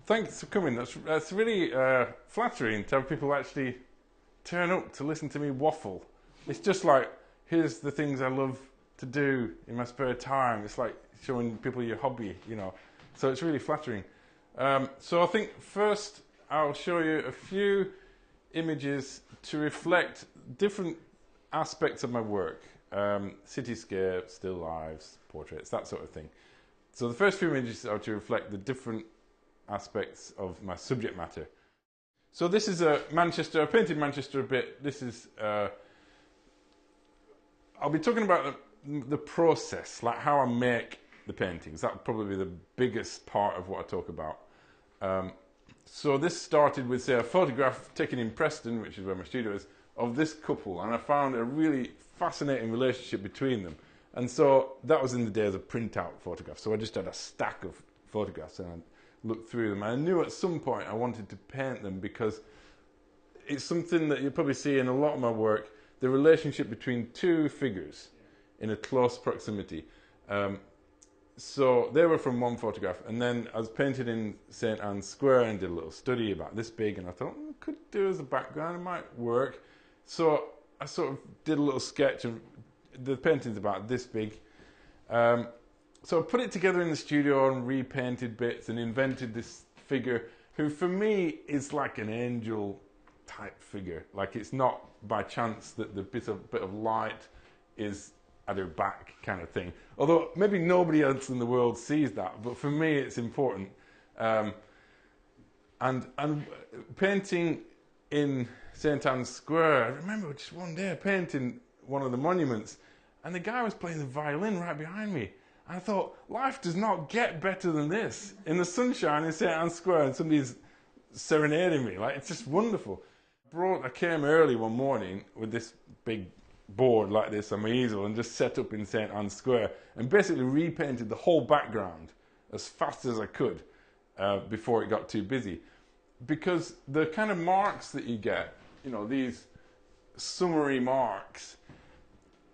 Thanks for coming. That's really flattering to have people actually turn up to listen to me waffle. It's just like, here's the things I love to do in my spare time. It's like showing people your hobby, you know. So it's really flattering. So I think first I'll show you a few images to reflect different aspects of my work. Cityscapes, still lives, portraits, that sort of thing. So the first few images are to reflect the different aspects of my subject matter. So this is Manchester. I painted Manchester a bit. This is I'll be talking about the process, like how I make the paintings. That would probably be the biggest part of what I talk about. So this started with, say, a photograph taken in Preston, which is where my studio is, of this couple, and I found a really fascinating relationship between them. And so that was in the days of printout photographs. So I just had a stack of photographs and I looked through them. And I knew at some point I wanted to paint them because it's something that you probably see in a lot of my work, the relationship between two figures in a close proximity. So they were from one photograph, and then I was painted in St Anne's Square and did a little study about this big, and I thought, could do as a background, it might work. So I sort of did a little sketch, and the painting's about this big. So I put it together in the studio and repainted bits and invented this figure who for me is like an angel type figure. Like, it's not by chance that the bit of light is at her back kind of thing. Although maybe nobody else in the world sees that, but for me it's important. And painting in St Anne's Square, I remember just one day painting one of the monuments and the guy was playing the violin right behind me. And I thought, life does not get better than this. In the sunshine in St Anne's Square and somebody's serenading me. Like, it's just wonderful. I came early one morning with this big board like this on my easel and just set up in St Anne's Square and basically repainted the whole background as fast as I could before it got too busy. Because the kind of marks that you get, you know, these summary marks,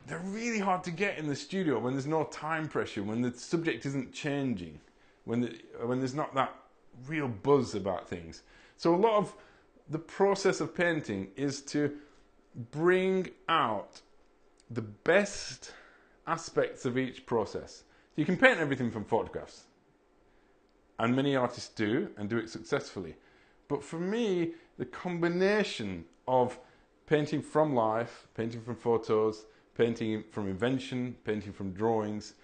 they're really hard to get in the studio when there's no time pressure, when the subject isn't changing, when there's not that real buzz about things. So a lot of the process of painting is to bring out the best aspects of each process. You can paint everything from photographs, and many artists do, and do it successfully. But for me, the combination of painting from life, painting from photos, painting from invention, painting from drawings,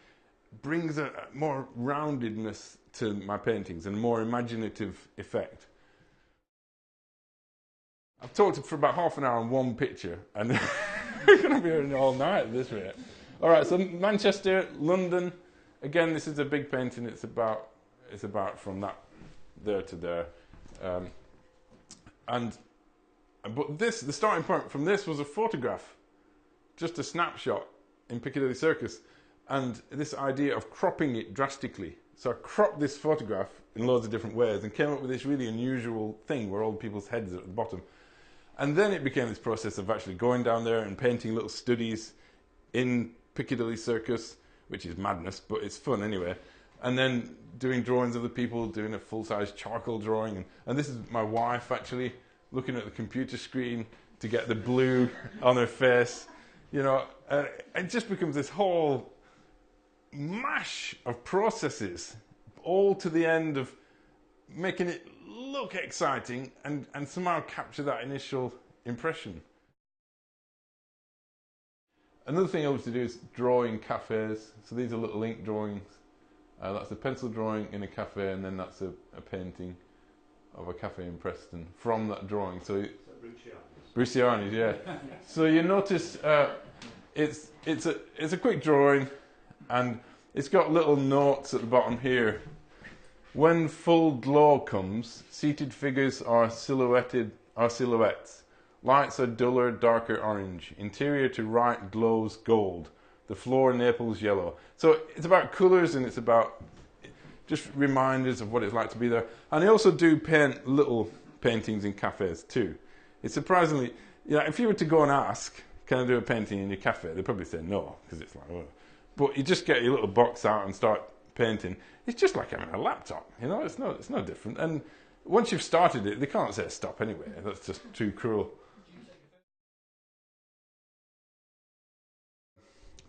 brings a more roundedness to my paintings and a more imaginative effect. I've talked for about half an hour on one picture, and we're going to be here all night at this rate. All right, so Manchester, London. Again, this is a big painting. It's about from that there to there, but the starting point from this was a photograph, just a snapshot in Piccadilly Circus, and this idea of cropping it drastically. So I cropped this photograph in loads of different ways and came up with this really unusual thing where all the people's heads are at the bottom. And then it became this process of actually going down there and painting little studies in Piccadilly Circus, which is madness, but it's fun anyway. And then doing drawings of the people, doing a full-size charcoal drawing. And this is my wife actually looking at the computer screen to get the blue on her face. You know, it just becomes this whole mash of processes, all to the end of making it look exciting and somehow capture that initial impression. Another thing I love to do is draw in cafes. So these are little ink drawings. That's a pencil drawing in a cafe, and then that's a painting of a cafe in Preston from that drawing. So Bruciani's, yeah. So you notice it's a quick drawing, and it's got little notes at the bottom here. When full glow comes, seated figures are silhouettes. Lights are duller, darker orange. Interior to right glows gold. The floor Naples yellow. So it's about colours, and it's about just reminders of what it's like to be there. And I also do paint little paintings in cafes too. It's surprisingly, you know, if you were to go and ask, can I do a painting in your cafe? They'd probably say no, because it's like, oh. But you just get your little box out and start painting. It's just like having a laptop, you know. It's no different. And once you've started it, they can't say stop anyway. That's just too cruel.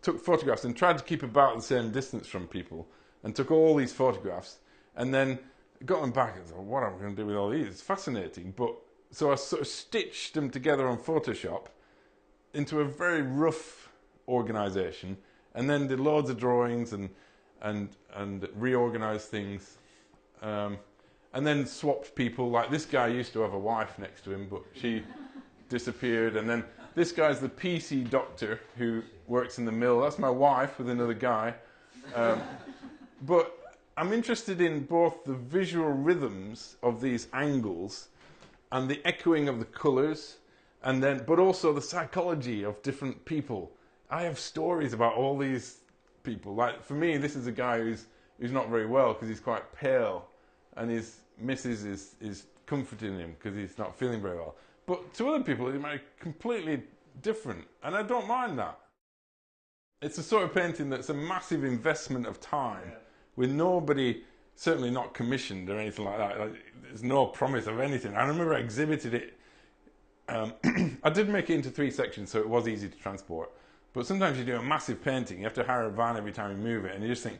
Took photographs and tried to keep about the same distance from people, and took all these photographs, and then got them back and thought, what am I going to do with all these? It's fascinating. But so I sort of stitched them together on Photoshop into a very rough organisation, and then did loads of drawings and reorganised things, and then swapped people. Like this guy used to have a wife next to him, but she disappeared, and then this guy's the PC doctor who works in the mill. That's my wife with another guy. But I'm interested in both the visual rhythms of these angles and the echoing of the colours, and then, but also the psychology of different people. I have stories about all these people. Like for me, this is a guy who's not very well because he's quite pale, and his missus is comforting him because he's not feeling very well. But to other people, it might be completely different, and I don't mind that. It's a sort of painting that's a massive investment of time, with nobody, certainly not commissioned or anything like that. Like, there's no promise of anything. I remember I exhibited it. I did make it into 3 sections, so it was easy to transport. But sometimes you do a massive painting, you have to hire a van every time you move it, and you just think,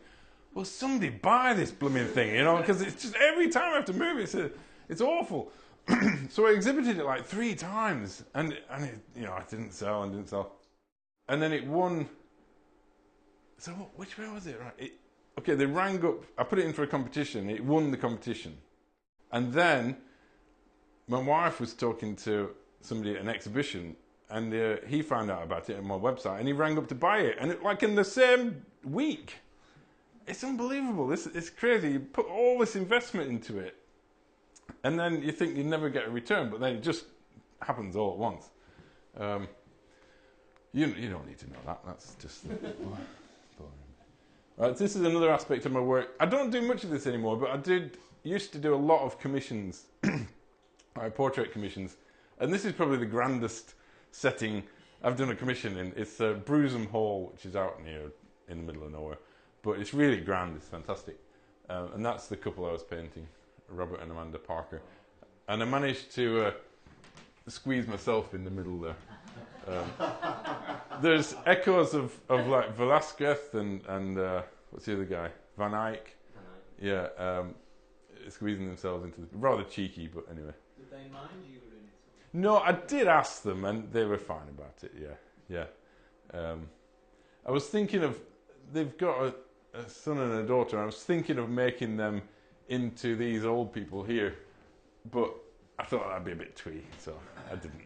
well, somebody buy this blooming thing, you know, because it's just every time I have to move it, it's awful. So I exhibited it like 3 times, and it, you know, I didn't sell. And then it won. So which way was it? Right? Okay, they rang up. I put it in for a competition. It won the competition, and then my wife was talking to somebody at an exhibition, and he found out about it on my website, and he rang up to buy it, and like in the same week. It's unbelievable. It's crazy. You put all this investment into it, and then you think you never get a return, but then it just happens all at once. You don't need to know that. That's just boring. Right, this is another aspect of my work. I don't do much of this anymore, but I used to do a lot of commissions, portrait commissions, and this is probably the grandest setting I've done a commission in. It's Brewsham Hall, which is out near in the middle of nowhere, but it's really grand. It's fantastic, and that's the couple I was painting, Robert and Amanda Parker, and I managed to squeeze myself in the middle there. There's echoes of like Velasquez and what's the other guy? Van Eyck. Yeah, squeezing themselves into rather cheeky, but anyway. Did they mind you were in it? No, I did ask them, and they were fine about it. Yeah. I was thinking of, they've got a son and a daughter, and I was thinking of making them into these old people here, but I thought that'd be a bit twee, so I didn't.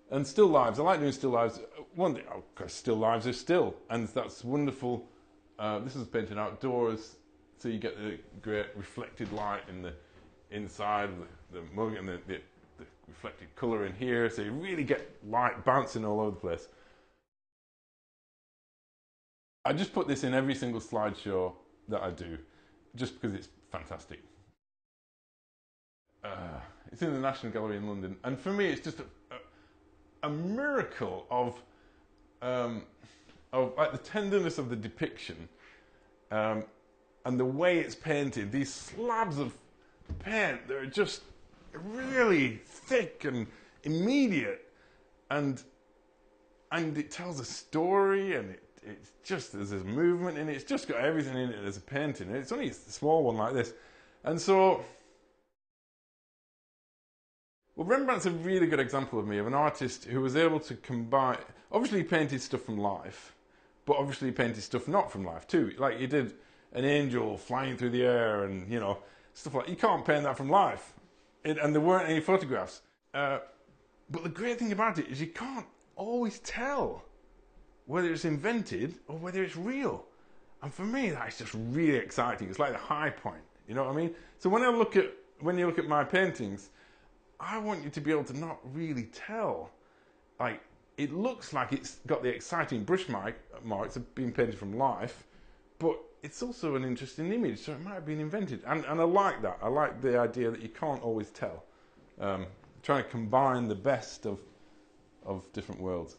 And still lives, I like doing still lives. One day, of course, still lives are still, and that's wonderful. This is painted outdoors, so you get the great reflected light in the inside of the mug, and the reflected colour in here, so you really get light bouncing all over the place. I just put this in every single slideshow that I do, just because it's fantastic. It's in the National Gallery in London, and for me, it's just a miracle of like the tenderness of the depiction, and the way it's painted. These slabs of paint, they're just really thick and immediate, and it tells a story, and it's just, there's this movement in it. It's just got everything in it as a painting. It's only a small one like this, and so. Well, Rembrandt's a really good example of an artist who was able to combine. Obviously, he painted stuff from life, but obviously, he painted stuff not from life too. Like he did an angel flying through the air, and stuff like. You can't paint that from life, and there weren't any photographs. But the great thing about it is you can't always tell whether it's invented or whether it's real. And for me, that's just really exciting. It's like the high point. You know what I mean? So when you look at my paintings, I want you to be able to not really tell. Like, it looks like it's got the exciting brush marks of being painted from life, but it's also an interesting image, so it might have been invented. And I like that. I like the idea that you can't always tell. Trying to combine the best of different worlds.